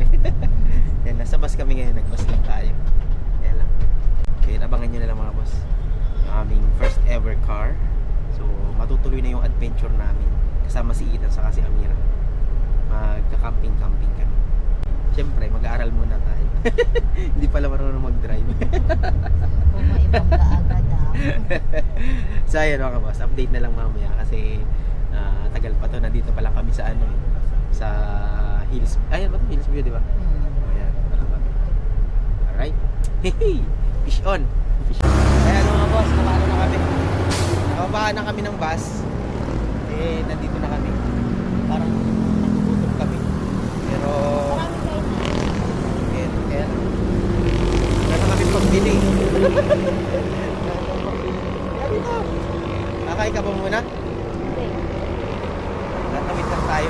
eh. Yan, nasa bus kami ngayon. Nag-bus lang tayo. Kaya lang. Kaya abangan nyo na lang mga boss. Yung aming first ever car. So, matutuloy na yung adventure namin. Kasama si Ethan saka si Amira. Magka-camping-camping kami. Siyempre, mag-aaral muna tayo. Hindi pala marunong mag-drive. Kung may ibang kaagad So, ayun mga boss. Update na lang mamaya kasi tagal pa to. Nandito pala kami sa ano eh. Sa Hills. Ayun ba to? Hills View, di ba? Ayan, pala kami. Alright. Hey! Fish on! Fish on. Ayan mga boss, nakano na kami. Nakababa na kami ng bus. Eh, nandito na kami. Parang nagugutom kami. Pero... Ayan, ayan. Wala na kami pambili. Kaya dito. Nakakain ka ba muna? Hindi. Tatawid lang tayo.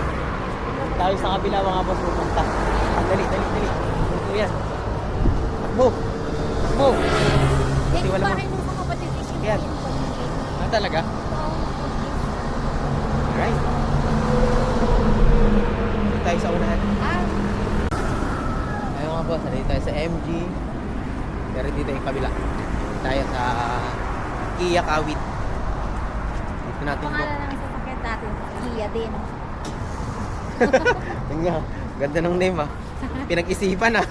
Tayo sa kabila mga boss pupunta. Dali. Ito yan. Takbo. Kasi wala Bakit mo mga kapatid isip Yan. Talaga? Alright. Dito tayo sa unahan. Ayun mga boss, nandito tayo sa MG. Pero dito yung kabila. Dito tayo sa Kia Kawit. Dito natin Pangalan ng sasakyan natin, Kia din. Yun nga, ganda ng name ah. Pinag-isipan ah.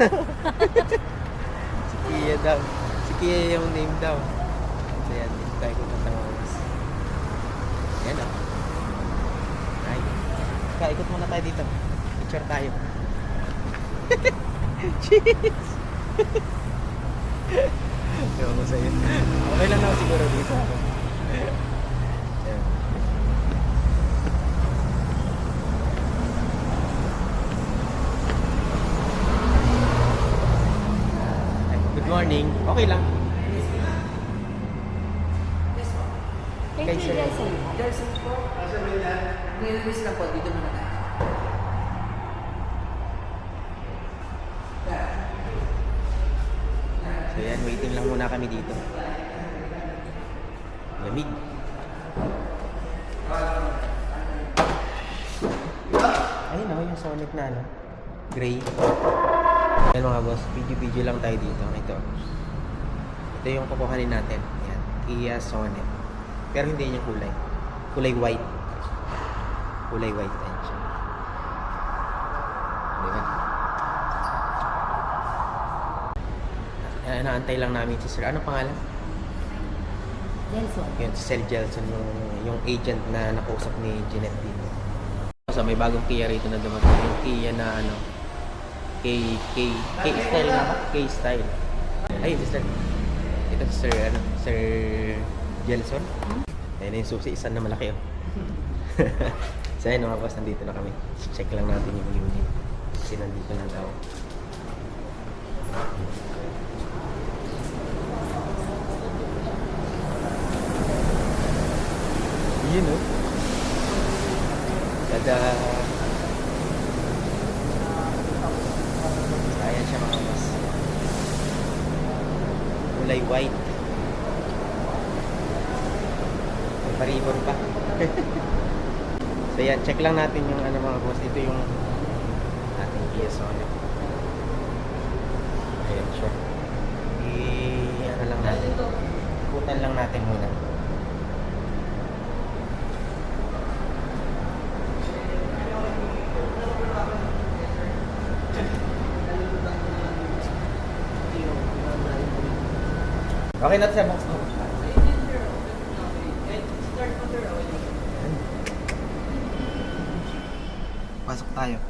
Si Kia daw. Si Kia yung name daw. So yan, dito tayo pupunta mga boss. Yan ah. Right. Ikot muna tayo dito. Picture tayo. Cheers! Ewan ko sa'yo. Okay lang naman siguro dito. Yan. Good morning. Okay lang. Kay sir. Jelson. Nililis lang po, dito muna tayo. So yan, waiting lang muna kami dito. Lamig. Ayun ako yung Sonic na ano. Gray. Yan mga boss, video lang tayo dito. Ito yung kukuhanin natin. Yan, Kia Sonic. Pero hindi niya kulay. Kulay white. Kulay white. Ayan siya. Diba? Naantay lang namin si Sir. Ano pangalan? Jelson. Yun, si Sir Jelson, yung agent na nakausap ni Jeanette dito. So, may bagong Kia rito na dumating. Yung Kia na ano, K-style na ba? K-style. Ay, si Sir. Ito si Sir, Sir Jelson. Ayun yung susi, isa na malaki oh. So ayun mga boss, nandito na kami. Check lang natin yung unit. Kasi nandito na daw. Yun oh. Tada! Ayan siya mga boss. Kulay white. May paribon pa. So yan, check lang natin yung ano mga boss. Ito yung ating Kia Sonic. Ayan siya. Ano lang natin. Ikutan lang natin muna. Okay na sa box mo. Pasok tayo.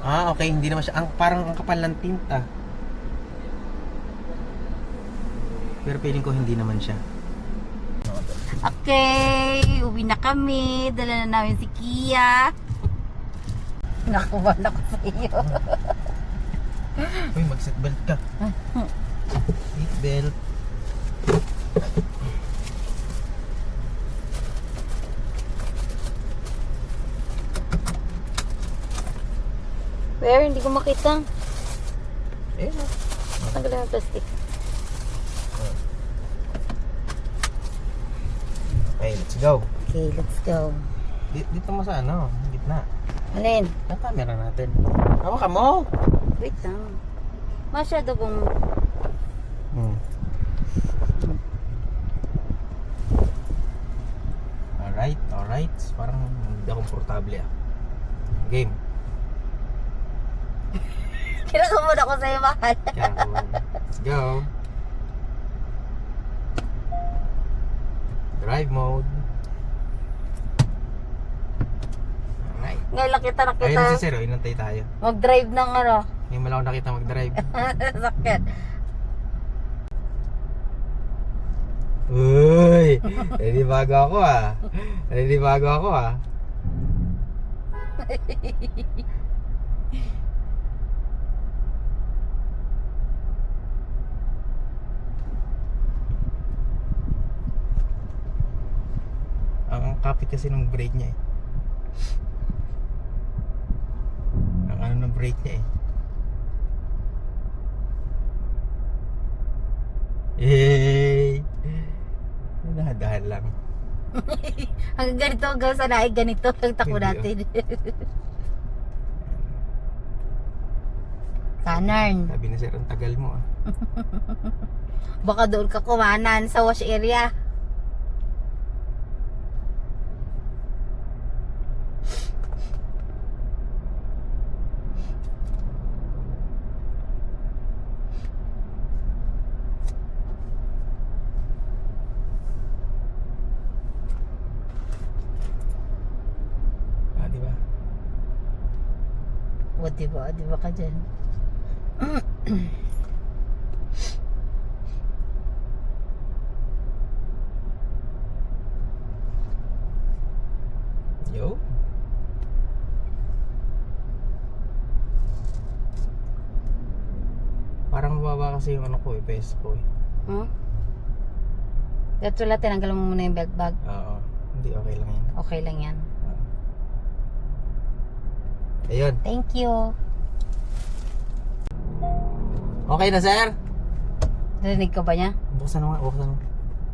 Okay, hindi naman siya parang ang kapal ng tinta. Pero feeling ko hindi naman siya. Okay, uwi na kami. Dala na namin si Kia. Nakuwala ko sa iyo. Uy, mag-seatbelt ka. Seatbelt. Where? Hindi ko makita. Ayun. Tanggalin ang plastic. Okay, let's go. Okay, let's go. Dito mo sa ano, gitna. Alin? Ang camera natin. Hawakan mo! Wait lang. Masyado kong... Hmm. Alright. Parang hindi ako komportable ah. Game. Kailangan muna ako sa'yo, mahal. Kaya ako, let's go. Drive mode. Alright. Ngayon lang kita Ayun nakita. na si Sir, inantay tayo. Mag-drive ng ano. Ngayon mo lang ako nakita mag-drive. Sakyan. Uy! Naninibago ako ah. Naninibago ako ah. Ang kapit kasi ng brake niya eh. Ang ano ng brake niya eh. Yay! Dahan-dahan lang. Hanggang ganito, hanggang sa naig ganito, ang takbo Hindi, natin. Kanarn. Sabi ni Sir, ang tagal mo ah. Baka doon ka kumanan sa wash area. Ah, di ba? O, diba? Diba ka dyan? Yo. Parang mababa kasi yung ano ko eh, peso ko eh. Hmm? At wala, tinanggal mo muna yung belt bag. Oo. Hindi, okay lang yan. Okay lang yan. Ayun. Thank you. Okay na, Sir? Narinig ka ba niya? Buksan mo nga, buksan mo.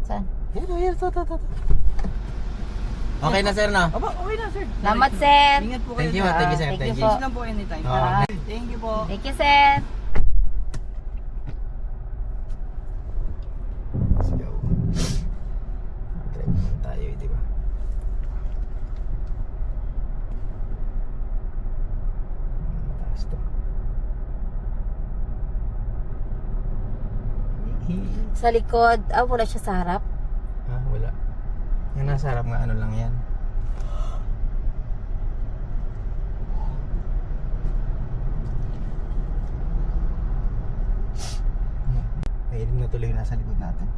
Saan? Ayun, to. Okay na, Sir, no? Aba, okay na, sir. Salamat, sir. Ingat po kayo. Thank you, sir. thank you, Sir. Thank Thank you you. po. Please lang po anytime. Oo. Thank you po. Thank you, sir. Let's go. Drive naman tayo, di ba? Mataas to. Sa likod, wala siya sa harap. Ah, wala. Yung nasa harap nga, ano lang yan. Mahilig na tuloy yung nasa likod natin.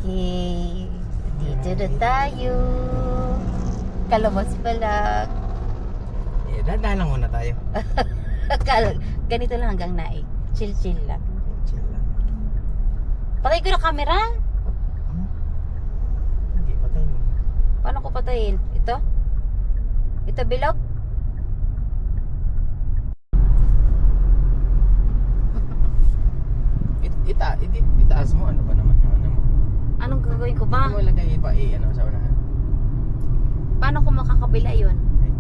Yay! Dito na tayo. Kalabas pa lang. Eh, dahan lang muna tayo. Ganito lang hanggang naig. Chill lang. Chill lang. Patay ko na camera. Ano? Hindi, patay mo. Paano ko patayin? Ito? Ito bilog? Itaas mo, ano ba naman yung ano mo? Anong gagawin ko ba? Ano mo lagay iba ano sa unahan? Paano ko makakabila yun? Ay,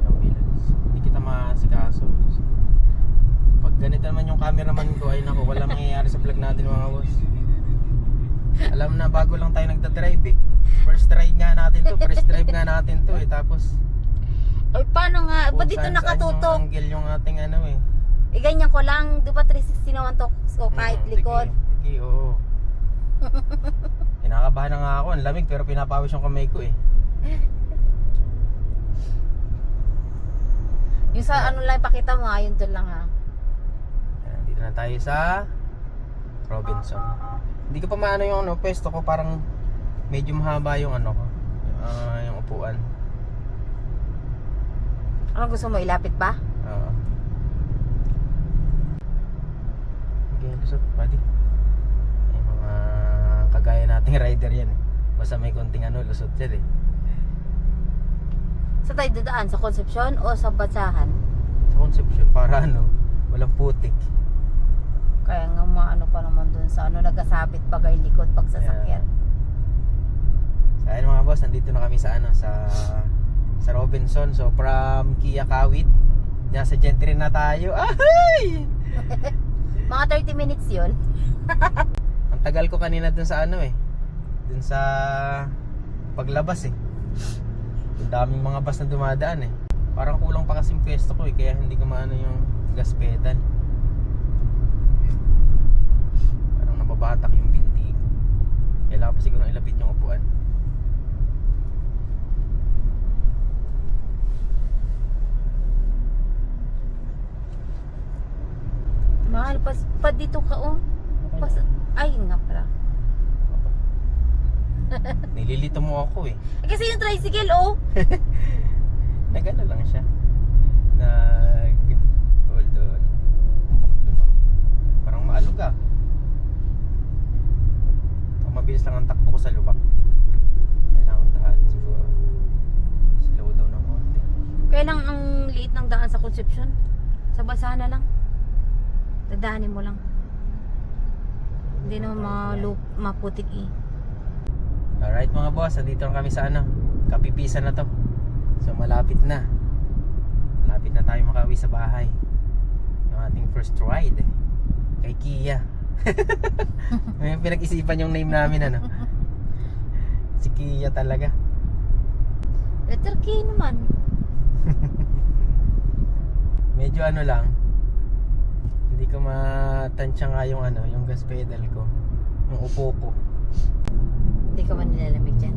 ang bilis. Hindi kita masikaso. Pag ganito naman yung cameraman ko, ay naku, wala mangyayari sa vlog natin mga boss. Alam na, bago lang tayo nagdadrive eh. First drive nga natin to eh. Tapos, Ay, paano nga? Ba't dito saan yung nakatutok? angle yung ating ano eh. Eh, ganyan ko lang. Di ba 360 naman to? So, kahit likod. Sige, oo. Kinakabahan na nga ako. Ang lamig pero pinapawis yung kamay ko eh. Yung sa ano lang, pakita mo yun doon lang ha. Ayan, dito na tayo sa Robinson. Hindi ko pa maano yung ano, pwesto ko. Parang medyo mahaba yung ano ko. Yung upuan. Ano gusto mo? Ilapit ba? Oo. Okay, lusot, buddy. May mga kagaya nating rider yan eh. Basta may konting ano, lusot yan eh. Sa tayo dadaan? Sa Concepcion o sa Batsahan? Sa Concepcion, para ano, walang putik. Kaya nga maano pa naman dun sa ano, nagasabit bagay likod pag sasakyan. So ayun mga boss, nandito na kami sa ano, sa Robinson. So from Kia Kawit, nasa Gentry na tayo. Ay! Mga 30 minutes yun. Ang tagal ko kanina dun sa ano dun sa paglabas Ang daming mga bus na dumadaan Parang kulang pa kasing pwesto ko kaya hindi ko maano yung gas pedal. Parang nababatak yung binti ko. Kailangan pa siguro ilapit yung upuan. Mahal, pa dito ka ay nga pala. Nililito mo ako Kasi yung tricycle Nagano lang siya. Hold on. Parang maalog ka. Kung mabilis lang ang takbo ko sa lubak, kailangan daan siguro. Slow down ng konti. Kaya lang ang liit ng daan sa Concepcion. Sa basa na lang. Dadaanin mo lang. Hindi naman maputik Alright mga boss, nandito na kami sa ano, kapipisan na to. So malapit na. Malapit na tayo makauwi sa bahay. Yung ating first ride kay Kia. May pinag-isipan yung name namin Si Kia talaga. Letter K naman. Medyo ano lang, hindi ko matansya nga yung yung gas pedal ko, yung upo ko. Hindi ka ba nilalamig dyan?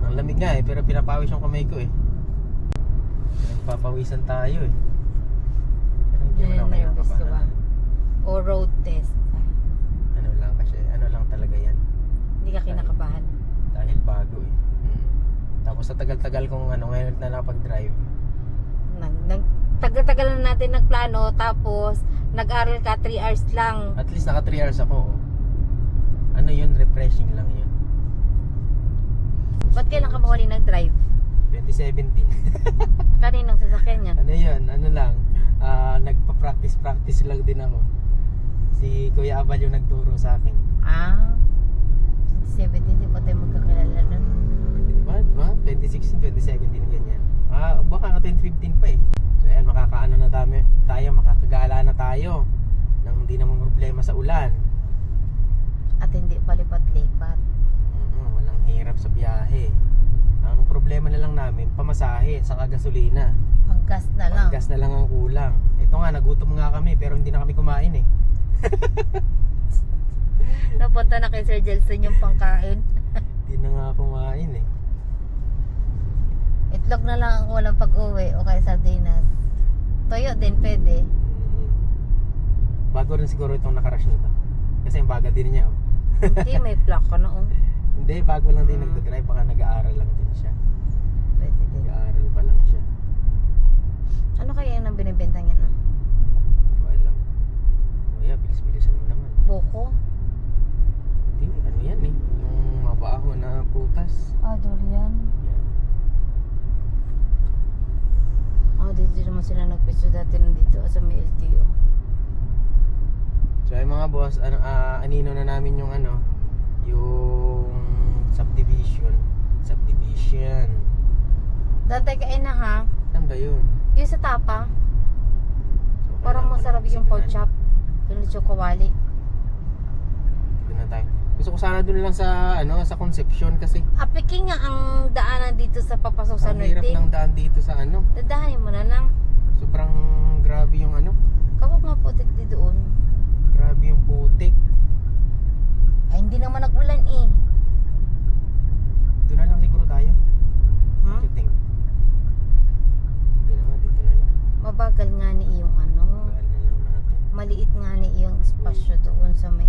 Ang lamig nga pero pinapawis yung kamay ko Nagpapawisan tayo Pero hindi mo lang kaya Nervous ka ba? kabahan. O road test? Ano lang kasi, ano lang talaga yan. Hindi ka kinakabahan? Dahil bago Tapos sa tagal-tagal kong ngayon na nakapag-drive. Tagal-tagal na natin nagplano, tapos nag-aral ka 3 hours lang. At least naka 3 hours ako Ano yun, refreshing lang yun. Ba't kailan ka ba huli nag-drive? 2017. Kaninong sasakyan yan? Ano yun, ano lang, nagpa-practice lang din ako. Si Kuya Abal yung nagturo sa akin. 2017, di pa tayo magkakilala nun. Diba? 2016, 2017, ganyan. Baka 2015 pa So ayan, makakaano na tayo, makakagala na tayo nang hindi naman problema sa ulan. At hindi palipat-lipat. Walang hirap sa biyahe. Ang problema na lang namin, pamasahe, saka gasolina. Panggas na lang. Panggas na lang ang kulang. Ito nga, nagutom nga kami pero hindi na kami kumain Napunta na kay Sir Jelson yung pangkain. Hindi na nga kumain Itlog na lang ang walang pag-uwi o kaya sardinas. Toyo din pwede. Bago rin siguro itong nakarash na to. Kasi yung bagal din niya Hindi, may plak ka na Hindi, bago lang din nagdadrive. Baka nag-aaral lang din siya. Pwede din. Nag-aaral pa lang siya. Ano kaya yung binibenta niya Hindi ko alam. Kaya, bilis-bilisan mo naman. Buko? Hindi, ano yan yung mabaho na prutas. Durian. Yan. Dito naman sila nagpiso dati nandito sa may LTO. So ay mga boss, anino na namin yung yung subdivision. Dantay kain na ha? Saan ba yun? Yung sa tapa. So, Parang masarap yung pork chop. Yung lechon kawali. Dito na tayo. Gusto ko sana dun lang sa sa Concepcion kasi Peking nga ang daanan dito sa papasok sa ang hirap Norte. ng daan dito sa Dadahanin mo na lang. sobrang grabe yung Kapag maputik di doon. grabe yung putik. Ay, hindi naman nag-ulan Doon na lang siguro tayo. Huh? What you think? Hindi na nga, dito na lang. Mabagal nga ni iyong Bagal na lang natin. maliit nga ni iyong espasyo doon sa may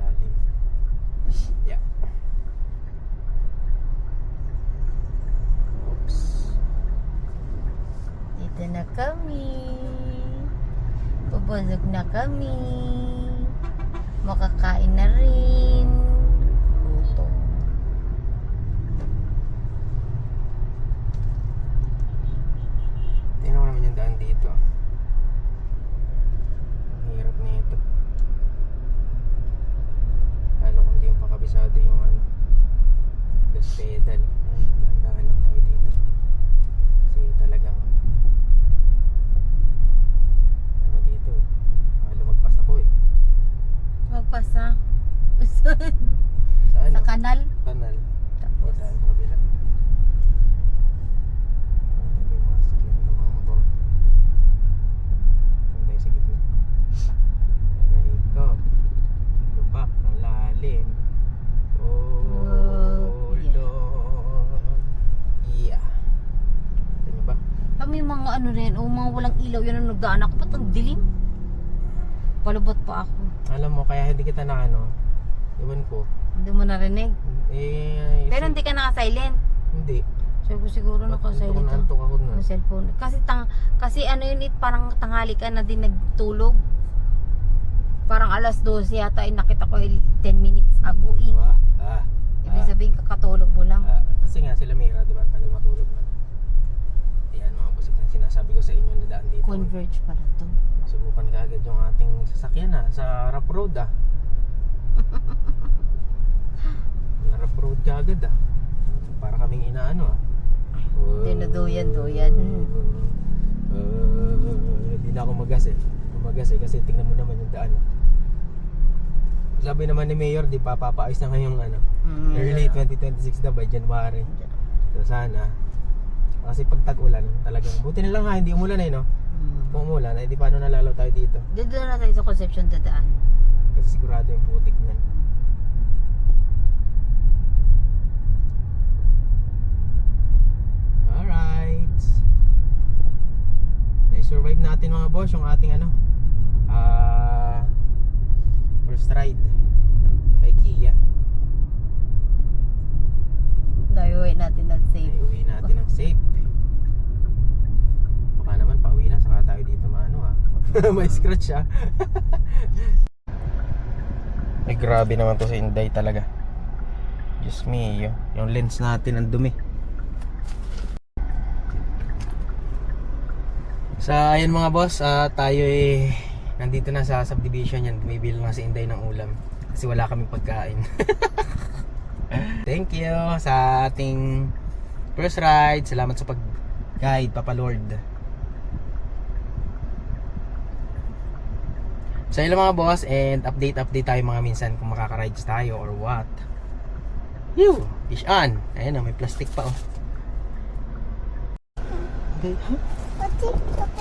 Lalim. Yeah. Oops. Dito na kami. Pabulog na kami. Makakain na rin. Gutom. yung daan dito. Ang hirap na ito. Lalo kung di mo pa kabisado yung gas pedal. Ay, dahan lang tayo dito. Kasi talagang ano dito eh. Lumagpas ako eh. Magpasa. Sa ano? Sa kanal. Kanal. Tapos, Dito tayo sa kabila. May mga sakyan ng mga motor. Doon tayo sa gitna. Aray ko. Lubak ng lalim. Oh, yeah. Lord. Yeah. Ito nyo ba? kami mga ano rin, o mga walang ilaw, yan ang nagdaan ako. Ba't ang dilim? Palubot pa ako. Alam mo, kaya hindi kita na ano. Iwan ko. Hindi mo narinig. Pero Si- hindi ka naka-silent. Hindi. So, siguro naka-silent ka. Naantok ako na. Ang cellphone. Kasi ano yun, parang tanghali ka na din nagtulog. Parang alas 12 yata, nakita ko 10 minutes ago eh. Ibig sabihin kakatulog mo lang. Kasi nga sila Mira, di ba? Tagal matulog na. Ayan mga boss, yung sinasabi ko sa inyo na daan dito. Converge pala to. Subukan ka agad yung ating sasakyan sa rough road Na rough road ka agad Para kaming inaano Dinuduyan-duyan. Hindi na ako magas kasi tingnan mo naman yung daan Sabi naman ni Mayor, di pa papaayos na ngayong early 2026 na by January. So sana kasi pag tag-ulan talagang buti na lang hindi umulan no. Kung umulan di paano nalalaw tayo dito. Dito na tayo sa Concepcion dadaan. Kasi sigurado yung putik niyan. Alright. Na-survive natin mga boss yung ating first ride kay Kia. Dayuwi natin ng safe. Uwi natin ng safe. Baka naman pauwi na saka tayo dito may scratch Ay grabe naman to sa Inday talaga. Diyos me, yung lens natin ang dumi. Sa ayan mga boss, tayo nandito na sa subdivision yan. Bumibili na si Inday ng ulam kasi wala kaming pagkain. Thank you sa ating first ride. Salamat sa pag-guide, Papa Lord. So yun lang mga boss, and update tayo mga minsan kung makaka-rides tayo or what. Phew! Fish on! Ayan may plastic pa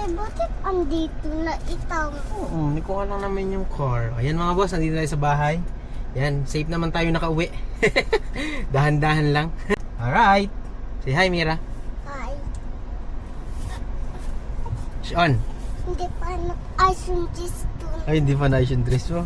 Bakit andito na itaw? Oo, hindi ko lang naman yung car. Ayan mga boss, nandito tayo sa bahay. Yan, safe naman tayo nakauwi. Dahan-dahan lang. Alright. Say hi, Mira. Ay, Fish on. hindi pa na ice yung cheese to. Ay, hindi pa na yung dress mo.